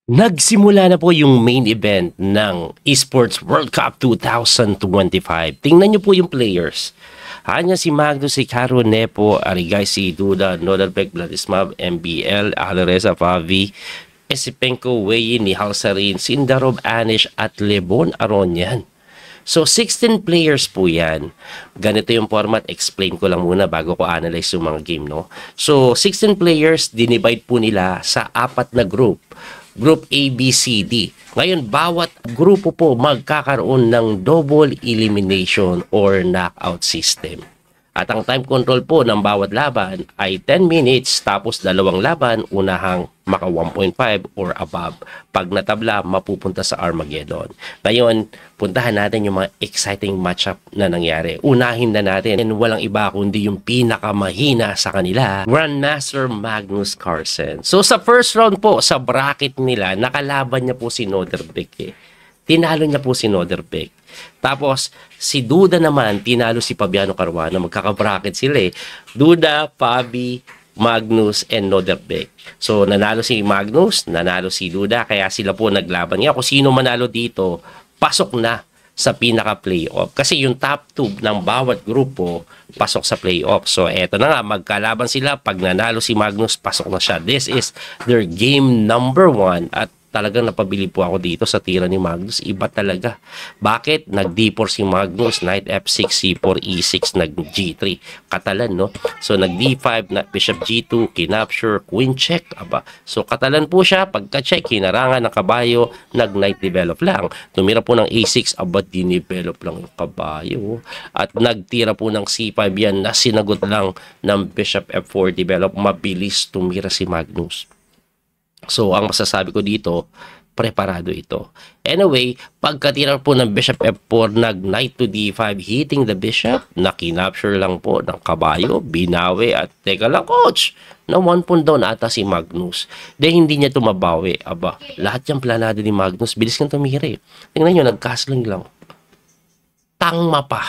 Nagsimula na po yung main event ng Esports World Cup 2025. Tingnan nyo po yung players. Hanya si Magnus, si Caro, Nepo, Arigay, si Duda, Nodalbeck, Vladislav, MBL, Alareza, Favi, Esipenko, Wei, Nihal Sarin, Sindarov, Anish, at Lebon Aronian. So, 16 players po yan. Ganito yung format. Explain ko lang muna bago ko analyze yung mga game, no? So, 16 players, dinivide po nila sa 4 na group. Group A, B, C, D. Ngayon, bawat grupo po magkakaroon ng double elimination or knockout system. At ang time control po ng bawat laban ay 10 minutes tapos dalawang laban, unahang maka 1.5 or above. Pag natabla, mapupunta sa Armageddon. Ngayon, puntahan natin yung mga exciting matchup na nangyari. Unahin na natin, and walang iba kundi yung pinakamahina sa kanila, Grandmaster Magnus Carlsen. So sa first round po, sa bracket nila, nakalaban niya po si Nodalbeck eh. Tinalo niya po si Nodalbeck. Tapos, si Duda naman, tinalo si Fabiano Caruana. Magkaka-bracket sila eh. Duda, Fabi, Magnus, and Nodalbeck. So, nanalo si Magnus, nanalo si Duda. Kaya sila po naglaban niya. Kung sino manalo dito, pasok na sa pinaka-playoff. Kasi yung top 2 ng bawat grupo, pasok sa playoff. So, eto na nga, magkalaban sila. Pag nanalo si Magnus, pasok na siya. This is their game number 1 at talagang napabili po ako dito sa tira ni Magnus. Iba talaga. Bakit? Nag-D4 si Magnus, Knight F6, C4, E6, nag-G3. Katalan, no? So, nag-D5, Bishop G2, kinapture, Queen check. Aba. So, katalan po siya. Pagka-check, hinarangan ng kabayo, nag-Knight develop lang. Tumira po ng A6, aba, dinevelop lang yung kabayo. At nagtira po ng C5 yan na sinagot lang ng Bishop F4 develop. Mabilis tumira si Magnus. So, ang masasabi ko dito, preparado ito. Anyway, pagkatira po ng Bishop F4, nag-Knight to D5, hitting the Bishop, nakinapture lang po ng kabayo, binawi, at teka lang, coach, na 1 pawn down ata si Magnus. Dahil hindi niya tumabawi. Aba, lahat yung planado ni Magnus, bilis kang tumiri. Tingnan nyo, nag-castling lang. Tangma pa.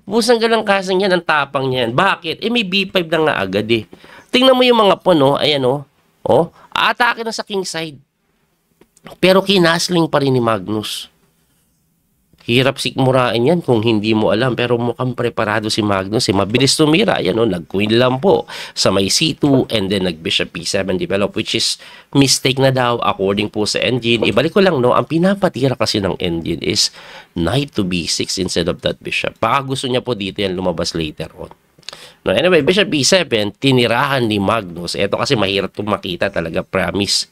Busang galang casting yan, ang tapang niyan. Bakit? Eh, may B5 na nga agad eh. Tingnan mo yung mga pawn, no? Ayan, no? Oh, atake na sa king side. Pero kinasling pa rin ni Magnus. Hirap sikmurain yan kung hindi mo alam. Pero mukhang preparado si Magnus. Eh. Mabilis tumira. Ayan, oh, nag-queen lang po sa may C2 and then nag-bishop P7 develop, which is mistake na daw according po sa engine. Ibalik ko lang, no, ang pinapatira kasi ng engine is Knight to B6 instead of that bishop. Baka gusto niya po dito yan lumabas later on. No, anyway, Bishop B7, tinirahan ni Magnus. Ito kasi mahirap itong makita talaga, promise.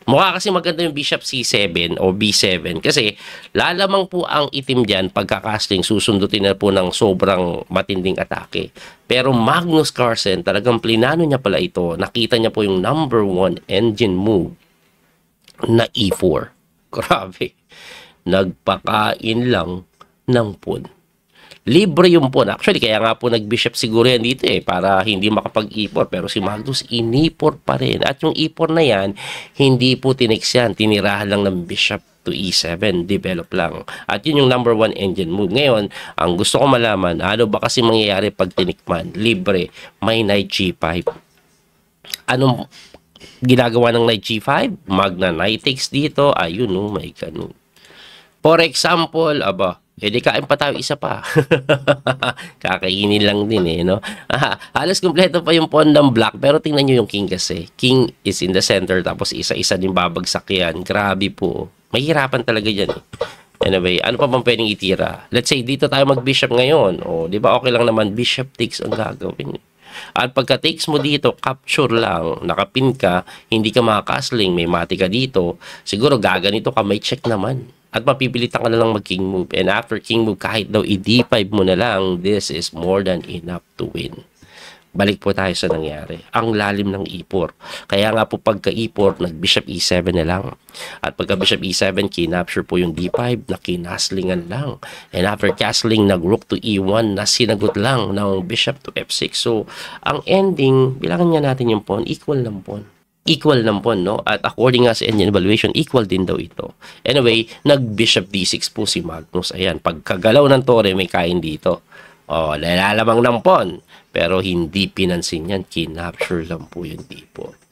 Mukha kasi maganda yung Bishop C7 o B7 kasi lalamang po ang itim dyan pagkakasting, susundutin na po ng sobrang matinding atake. Pero Magnus Carlsen, talagang plinano niya pala ito. Nakita niya po yung number 1 engine move na E4. Grabe. Nagpakain lang ng pawn. Libre yung pawn. Actually, kaya nga po nag-bishop siguro yan dito eh, para hindi makapag-e4. Pero si Magnus, in-e4 pa rin. At yung e4 na yan, hindi po tinex yan. Tinirahan lang ng bishop to e7. Develop lang. At yun yung number 1 engine move. Ngayon, ang gusto ko malaman, ano ba kasi mangyayari pag tinikman? Libre. May knight g5. Anong ginagawa ng knight g5? Magna knight takes dito. Ayun, no, may ganun. For example, aba, di kain pa tayo isa pa. Kakainin lang din eh, no? Halos kompleto pa yung pawn ng black. Pero tingnan nyo yung king kasi. King is in the center. Tapos isa-isa din babagsak yan. Grabe po. Mahirapan talaga yan eh. Anyway, ano pa bang pwedeng itira? Let's say, dito tayo mag-bishop ngayon. O, di ba okay lang naman, bishop takes ang gagawin. At pagka takes mo dito, capture lang, nakapin ka, hindi ka makakasling, may mati ka dito, siguro gaganito ka, may check naman. At mapipilitan ka na lang mag-king move. And after king move, kahit daw i-d5 mo na lang, this is more than enough to win. Balik po tayo sa nangyari. Ang lalim ng e4. Kaya nga po pagka e4, nag-bishop e7 na lang. At pagka bishop e7, kinapture po yung d5 na kinaslingan lang. And after castling, nag-rook to e1 na sinagot lang ng bishop to f6. So, ang ending, bilangan nga natin yung pawn, equal ng pawn. Equal ng pawn, no? At according nga sa engine evaluation, equal din daw ito. Anyway, nag-bishop d6 po si Magnus. Ayan, pagkagalaw ng tore, may kain dito. O, nalalamang ng pawn. Pero hindi pinansin yan. Kinapture lang po yung d4.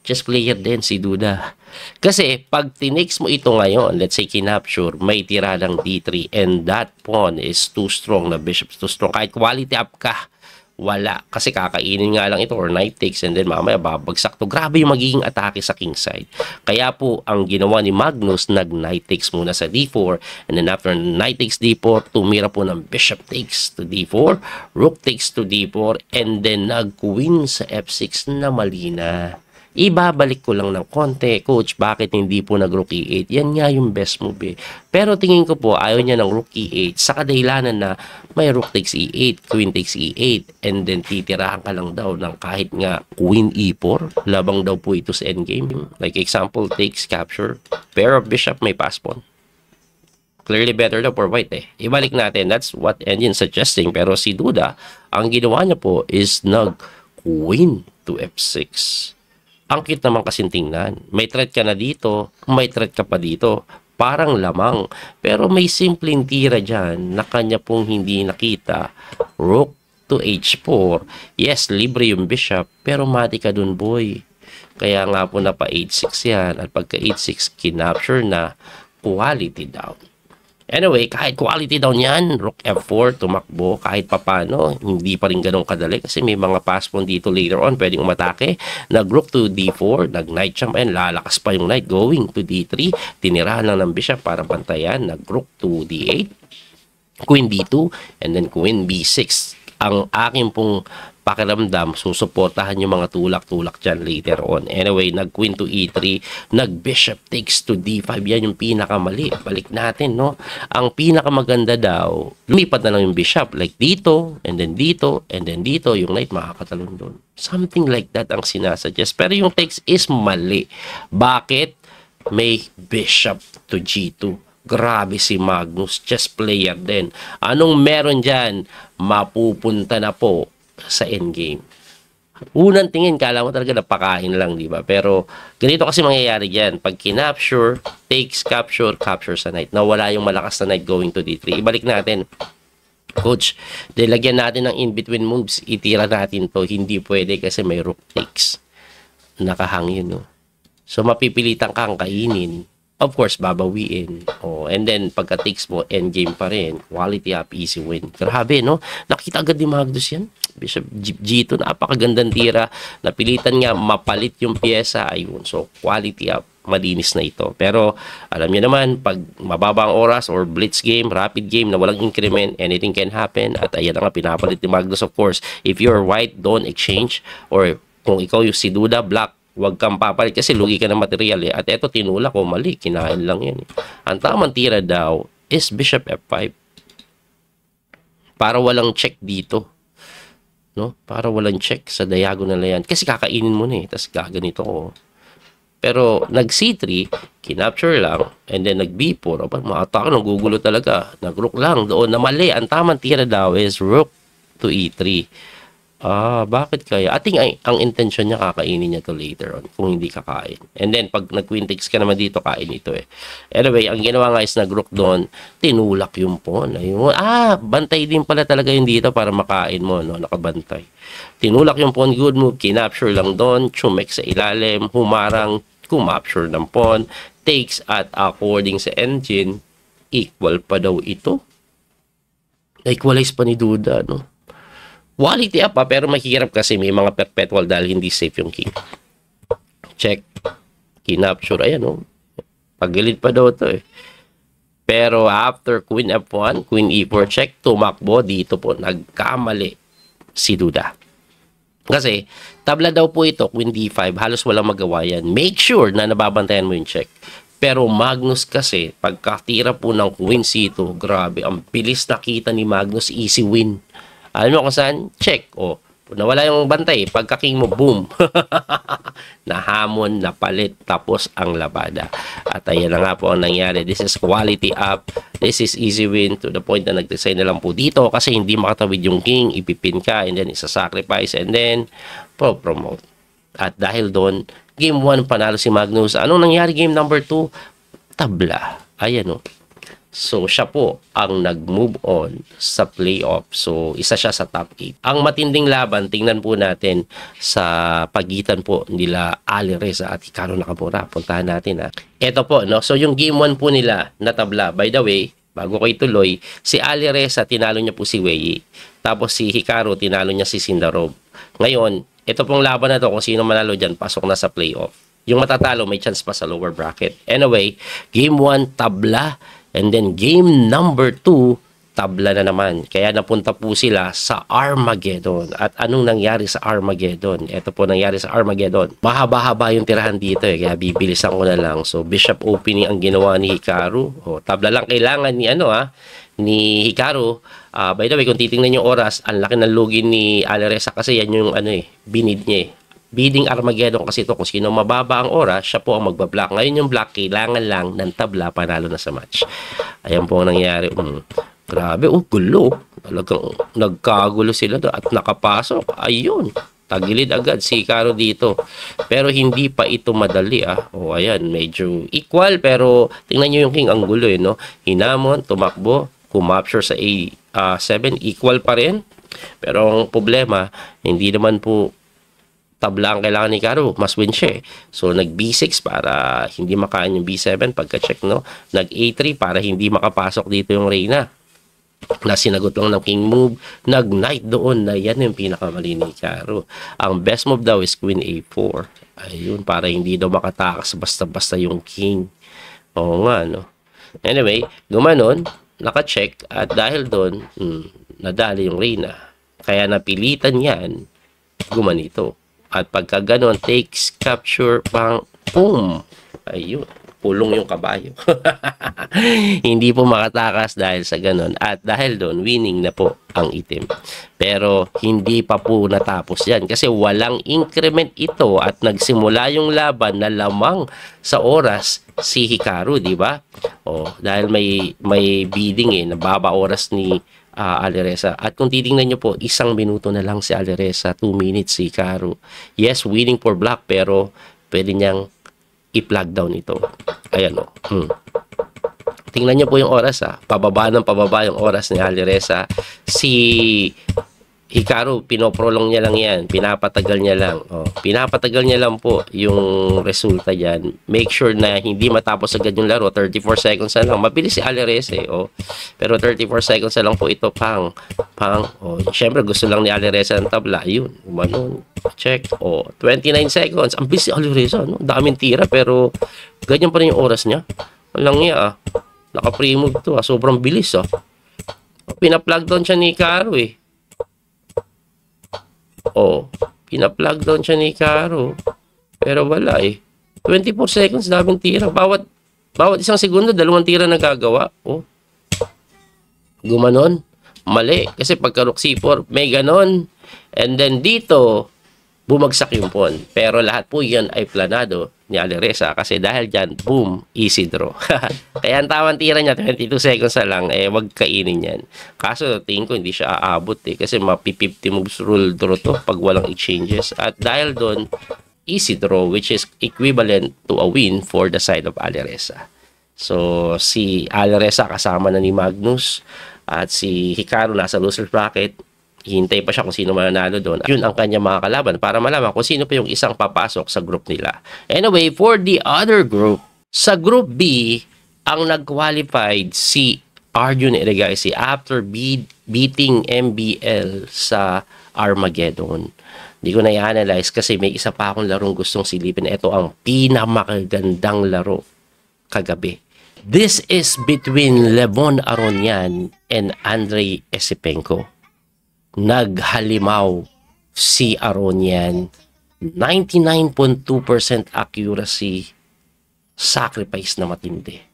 Chess player din si Duda. Kasi pag tinix mo ito ngayon, let's say kinapture, may tira ng D3 and that pawn is too strong, na bishop is too strong. Kahit quality up ka, wala. Kasi kakainin nga lang ito or knight takes and then mamaya babagsak to. Grabe yung magiging atake sa king side. Kaya po, ang ginawa ni Magnus, nag-knight takes muna sa D4 and then after knight takes D4, tumira po ng bishop takes to D4, rook takes to D4 and then nag-queen sa F6 na mali na. Ibabalik ko lang ng konti, coach, bakit hindi po nag-rook E8? Yan nga yung best move eh. Pero tingin ko po, ayaw niya ng rook E8 sa kadahilanan na may rook takes E8, queen takes E8, and then titirahan ka lang daw ng kahit nga queen E4. Labang daw po ito sa endgame. Like example, takes, capture, pair of bishop, may pass pawn. Clearly better daw for white eh. Ibalik natin, that's what engine suggesting. Pero si Duda, ang ginawa niya po is nag-queen to F6. Ang cute naman kasing tingnan. May threat ka na dito, may threat ka pa dito. Parang lamang. Pero may simpleng tira dyan na kanya pong hindi nakita. Rook to H4. Yes, libre yung bishop, pero mati ka dun, boy. Kaya nga po na pa 8-6 yan. At pagka 8-6, kinapture na, quality down. Anyway, kahit quality down yan, rook F4, tumakbo, kahit papano, hindi pa rin ganun kadali kasi may mga pass pawn dito later on, pwedeng umatake. Nag-rook to D4, nag-knight jump, and lalakas pa yung knight going to D3. Tinirahan lang ng bishop para bantayan. Nag-rook to D8, queen D2, and then queen B6. Ang aking pong pakiramdam, susuportahan yung mga tulak-tulak dyan later on. Anyway, nag-queen to E3, nag-bishop takes to D5. Yan yung pinakamali. Balik natin, no? Ang pinakamaganda daw, lumipat na lang yung bishop. Like dito, and then dito, and then dito. Yung knight makakatalon doon. Something like that ang sinasuggest. Pero yung takes is mali. Bakit? May bishop to G2. Grabe si Magnus, chess player din. Anong meron dyan? Mapupunta na po sa endgame. Unang tingin, kala mo talaga napakain lang, di ba? Pero ganito kasi mangyayari dyan. Pag kinapture, takes, capture, capture sa knight. Nawala yung malakas na knight going to D3. Ibalik natin. Coach, lagyan natin ng in-between moves. Itira natin to. Hindi pwede kasi may rook takes. Nakahangin, no? So, mapipilitan kang kainin. Of course, babawiin. Oh, and then, pagka-takes mo, endgame pa rin. Quality up, easy win. Grabe, no? Nakita agad ni Magnus yan. Bishop G2, napakagandang tira. Napilitan nga, mapalit yung pyesa. Ayun, so, quality up. Malinis na ito. Pero, alam niyo naman, pag mababang oras or blitz game, rapid game na walang increment, anything can happen. At ayan na nga, pinapalit ni Magnus, of course. If you're white, don't exchange. Or, kung ikaw yung si Duda, black, huwag kang papalit kasi lugi ka ng material eh. At eto tinula ko, mali, kinain lang yan eh. Ang tamang tira daw is bishop F5. Para walang check dito. No? Para walang check sa diagonal na yan. Kasi kakainin mo na eh. Tapos gaganito ko. Pero nag C3, kinapture lang, and then nag B4. Maatake, nagugulo talaga. Nag-rook lang doon na mali. Ang tamang tira daw is rook to E3. Bakit kaya? Ating ang intention niya kakainin niya to later on kung hindi kakain. And then, pag nag-queen takes ka naman dito, kain ito eh. Anyway, ang ginawa nga is nag-rook doon, tinulak yung pawn. Ayun, bantay din pala talaga yung dito para makain mo, no? Nakabantay. Tinulak yung pawn, good move, kinapture lang doon, chumek sa ilalim, humarang, kumapture ng pawn, takes at according sa engine, equal pa daw ito. Equalize pa ni Duda, no? Quality up pero mahirap kasi may mga perpetual dahil hindi safe yung king. Check. Kinapture. Ayan, no? Pagilid pa daw ito eh. Pero after queen F1, queen E4 check, tumakbo dito po. Nagkamali si Duda. Kasi, tabla daw po ito, queen D5, halos walang magawa yan. Make sure na nababantayan mo yung check. Pero Magnus kasi, pagkatira po ng queen C2, grabe, ang bilis nakita ni Magnus, easy win. Alam mo kung saan? Check. O, nawala yung bantay. Pagka-king mo, boom. Nahamon, napalit, tapos ang labada. At ayan na nga po ang nangyari. This is quality up. This is easy win to the point na nag-design na lang po dito kasi hindi makatawid yung king, ipipin ka, and then isa-sacrifice, and then pro-promote. At dahil doon, game 1 panalo si Magnus. Anong nangyari game number 2? Tabla. Ayan o. So, siya po ang nag-move on sa playoff. So, isa siya sa top 8. Ang matinding laban, tingnan po natin sa pagitan po nila Ali Reza at Hikaru Nakamura. Puntahan natin ha. Ito po, no? So, yung game 1 po nila na tabla. By the way, bago ko ituloy, si Ali Reza, tinalo niya po si Wei. Tapos si Hikaru, tinalo niya si Sindarov. Ngayon, ito pong laban na to, kung sino manalo dyan, pasok na sa playoff. Yung matatalo, may chance pa sa lower bracket. Anyway, game 1, tabla. And then game number 2, tabla na naman. Kaya napunta po sila sa Armageddon. At anong nangyari sa Armageddon? Ito po nangyari sa Armageddon. Mahaba-haba yung tirahan dito eh. Kaya bibilisan ko na lang. So Bishop opening ang ginawa ni Hikaru. Tabla lang kailangan ni ni Hikaru. By the way, kung titingnan yung oras, ang laki ng lugi ni Ali Reza kasi yan yung binid niya eh. Bidding Armageddon kasi ito, kung sino mababa ang oras, siya po ang magbablock. Ngayon yung block, kailangan lang ng tabla, panalo na sa match. Ayan po ang nangyari. Grabe, gulo. Talagang nagkagulo sila at nakapasok. Ayun, tagilid agad si Hikaru dito. Pero hindi pa ito madali ayan, medyo equal, pero tingnan nyo yung king ang gulo no? Hinamon, tumakbo, kumapture sa A7, equal pa rin. Pero ang problema, hindi naman po tabla ang kailangan ni Hikaru, mas win siya eh. So, nag-B6 para hindi makain yung B7 pagka-check, no? Nag-A3 para hindi makapasok dito yung Reyna. Na sinagot lang ng king move. Nag-knight doon na yan yung pinakamali ni Hikaru. Ang best move daw is Queen A4. Ayun, para hindi daw makatakas basta-basta yung king. Oo nga, no? Anyway, gumanon, naka-check, at dahil doon, nadali yung Reyna. Kaya napilitan yan, gumanito. At pagka ganon, takes, capture, pang, boom. Ayun, pulong yung kabayo. Hindi po makatakas dahil sa ganon. At dahil doon, winning na po ang itim. Pero hindi pa po natapos yan. Kasi walang increment ito at nagsimula yung laban na lamang sa oras si Hikaru, di ba? Dahil may bidding nababa oras ni Ali Reza. At kung titingnan nyo po, 1 minuto na lang si Ali Reza, 2 minutes si Hikaru. Yes, winning for black, pero pwede niyang i-plug down ito. Ayan Tingnan nyo po yung oras pababa ng pababa yung oras ni Ali Reza. Si Hikaru, pinoprolong niya lang yan. Pinapatagal niya lang. Pinapatagal niya lang po yung resulta yan. Make sure na hindi matapos agad yung laro. 34 seconds na lang. Mabilis si Ali Reza Pero 34 seconds na lang po ito. Siyempre gusto lang ni Ali Reza ng tabla. Yun. Umanon. Check. 29 seconds. Ang bilis si Ali Reza. Daming tira pero ganyan pa rin yung oras niya. Walang niya Naka-pre-move to Sobrang bilis Pina-plug down siya ni Hikaru pina-plug down siya ni Hikaru. Pero wala 24 seconds, daming tira. Bawat 1 segundo, 2 tira nagagawa. Gumanon. Mali. Kasi pagka rook C4, may ganon. And then dito, bumagsak yung pawn. Pero lahat po yan ay planado ni Ali Reza. Kasi dahil dyan, boom, easy draw. Kaya ang tawang tira niya, 22 seconds na lang, wag kainin yan. Kaso, tingin ko, hindi siya aabot kasi mapi-50 moves rule draw to pag walang exchanges. At dahil doon, easy draw, which is equivalent to a win for the side of Ali Reza. So, si Ali Reza kasama na ni Magnus at si Hikaru nasa loser bracket. Hintay pa siya kung sino mananalo doon. Yun ang kanya mga kalaban para malaman kung sino pa yung isang papasok sa group nila. Anyway, for the other group, sa group B, ang nag-qualified si Arjun Erigaisi after beating MBL sa Armageddon. Hindi ko na i-analyze kasi may isa pa akong larong gustong silipin. Ito ang pinamakagandang laro kagabi. This is between Levon Aronian and Andrei Esipenko. Naghalimaw si Aronian, 99.2% accuracy, sacrifice na matindi.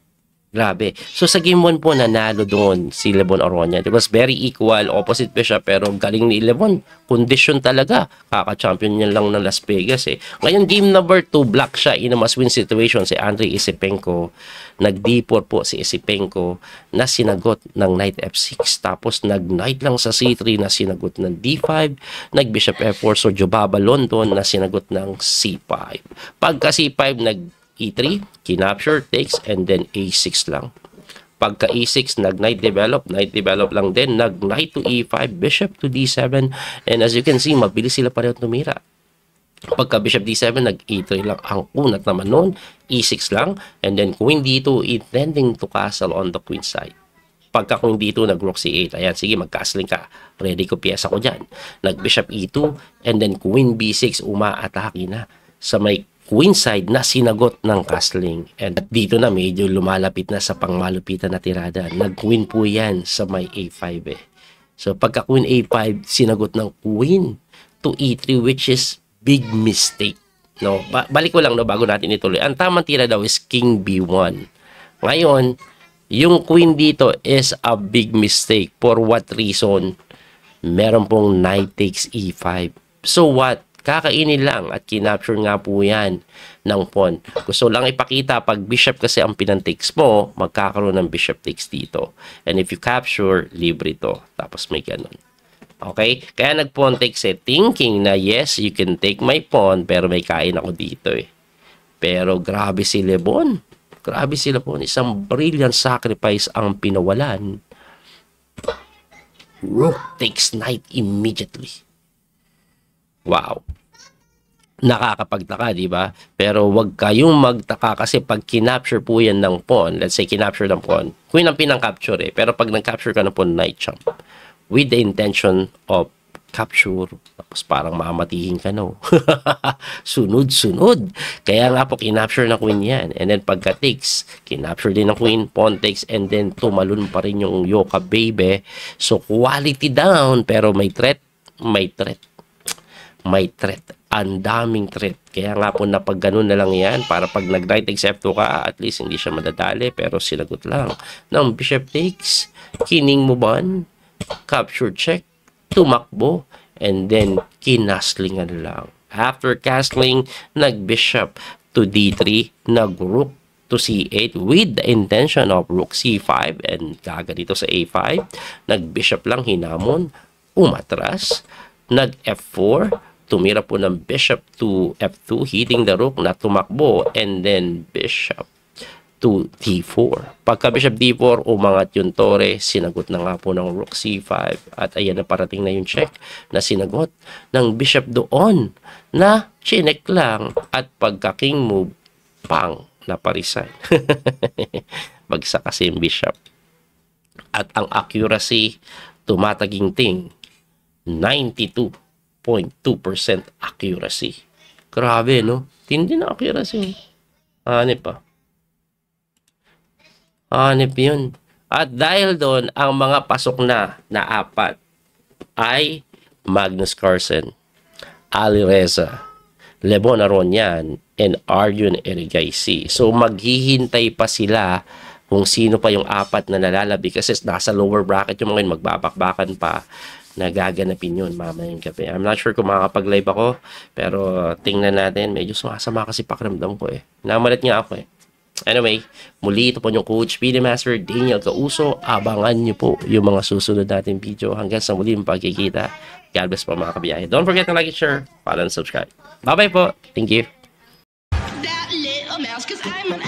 Grabe. So sa game 1 po nanalo doon si Levon Aronian. It was very equal, opposite pa siya pero galing ni Levon. Condition talaga. Kaka-champion niya lang ng Las Vegas Ngayon game number 2, black siya in a must-win situation si Andrei Esipenko. Nag-D4 po si Esipenko na sinagot ng Knight F6. Tapos nag-Knight lang sa C3 na sinagot ng D5. Nag-Bishop F4 so Jobaba London na sinagot ng C5. Pagka C5 nag E3, kinapture, takes, and then A6 lang. Pagka e6, nag-knight develop lang din, nag-knight to e5, bishop to d7, and as you can see, mabilis sila pareho tumira. Pagka bishop d7, nag-e3 lang. Ang unat naman nun, e6 lang, and then queen d2, intending to castle on the queen side. Pagka queen d2, nag-rook c8, ayan, sige, mag-castling ka. Ready ko pyesa ko dyan. Nag-bishop e2, and then queen b6, umaatake na sa may queen side na sinagot ng castling. And dito na medyo lumalapit na sa pangmalupitan na tirada. Nag-queen po yan sa may a5 eh. So pagka queen a5, sinagot ng queen to e3, which is big mistake. No, balik ko lang no bago natin ituloy. Ang tamang tira daw is king b1. Ngayon, yung queen dito is a big mistake. For what reason? Meron pong knight takes e5. So what? Kakainin lang at kinapture nga po yan ng pawn. Gusto lang ipakita, pag bishop kasi ang pinantakes mo, magkakaroon ng bishop takes dito. And if you capture, libre to. Tapos may ganun. Okay? Kaya nag-pawn takes eh, thinking na yes, you can take my pawn, pero may kain ako dito eh. Pero grabe si Lebon. Grabe si Lebon. Isang brilliant sacrifice ang pinawalan. Rook takes knight immediately. Wow. Nakakapagtaka, di ba? Pero wag kayong magtaka kasi pag kinapture po yan ng pawn, let's say kinapture ng pawn, queen ang pinang-capture eh. Pero pag nag-capture ka ng pawn, knight jump. With the intention of capture, tapos parang mamatihin ka, no? Sunod-sunod. Kaya nga po, kinapture na queen yan. And then pagka takes, kinapture din ng queen, pawn takes, and then tumalun pa rin yung Yoka baby. So, quality down, pero may threat. Ang daming threat. Kaya nga po na pag ganun na lang yan, para pag nag-knight takes f2 ka, at least hindi siya madadali, pero sinagot lang. Now, bishop takes, kining mo ba? Capture check, tumakbo, and then kinastlingan lang. After castling, nag-bishop to d3, nag-rook to c8 with the intention of rook c5 and gaganito sa a5. Nag-bishop lang, hinamon, umatras, nag-f4, tumira po ng bishop to f2, hitting the rook na tumakbo, and then bishop to d4. Pagka bishop d4, umangat yung tore, sinagot na nga po ng rook c5, at ayan na parating na yung check na sinagot ng bishop doon na chinek lang, at pagka king move, pang, naparisan. Bagsak kasi yung bishop. At ang accuracy, tumataginting 92.2% accuracy. Grabe, no? Tindi na accuracy. Hanip pa. Hanip yun. At dahil doon, ang mga pasok na apat ay Magnus Carlsen, Ali Reza, Lebon Aronian, and Arjun Erigaisi. So, maghihintay pa sila kung sino pa yung apat na nalalabi kasi nasa lower bracket yung mga yun, magbabakbakan pa. Nagaganapin yun mamayang gabi. I'm not sure kung makakapag-live ako, pero tingnan natin. Medyo sumasama kasi pakiramdam ko eh. Namalit nga ako eh. Anyway, muli ito po yung Coach PD Master Daniel Causo. Abangan nyo po yung mga susunod natin video. Hanggang sa muli yung pagkikita. God bless po mga kabiyahe. Don't forget to like, share, follow, and subscribe. Bye-bye po. Thank you. That little mouse, 'cause I'm an